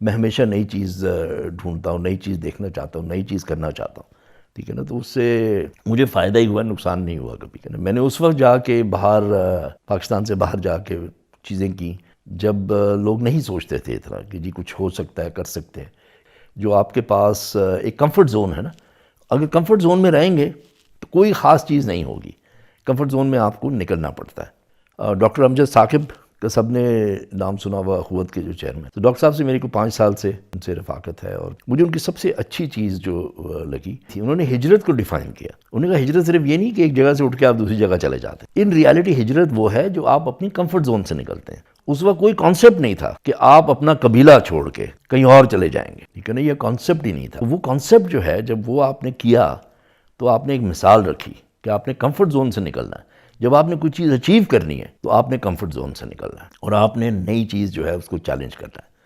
मैं हमेशा नई चीज़ ढूंढता हूँ, नई चीज़ देखना चाहता हूँ, नई चीज़ करना चाहता हूँ, ठीक है ना। तो उससे मुझे फ़ायदा ही हुआ, नुकसान नहीं हुआ कभी, है ना। मैंने उस वक्त जाके बाहर पाकिस्तान से बाहर जाके चीज़ें की जब लोग नहीं सोचते थे इतना कि जी कुछ हो सकता है, कर सकते हैं। जो आपके पास एक कंफर्ट जोन है ना, अगर कंफर्ट जोन में रहेंगे तो कोई ख़ास चीज़ नहीं होगी। कंफर्ट जोन में आपको निकलना पड़ता है। डॉक्टर अमजद साकिब का सबने नाम सुना हुआ, अखुवत के जो चेयरमैन। तो डॉक्टर साहब से मेरी को 5 साल से उनसे रफ़ाकत है, और मुझे उनकी सबसे अच्छी चीज़ जो लगी थी, उन्होंने हिजरत को डिफ़ाइन किया। उन्होंने कहा हिजरत सिर्फ ये नहीं कि एक जगह से उठ के आप दूसरी जगह चले जाते हैं। इन रियलिटी हिजरत वो है जो आप अपनी कंफर्ट जोन से निकलते हैं। उस वक्त कोई कॉन्सेप्ट नहीं था कि आप अपना कबीला छोड़ के कहीं और चले जाएंगे, ठीक है ना। ये कॉन्सेप्ट ही नहीं था। वो कॉन्सेप्ट जो है, जब वो आपने किया तो आपने एक मिसाल रखी कि आपने कंफर्ट जोन से निकलना है। जब आपने कोई चीज़ अचीव करनी है तो आपने कंफर्ट जोन से निकलना है और आपने नई चीज़ जो है उसको चैलेंज करना है।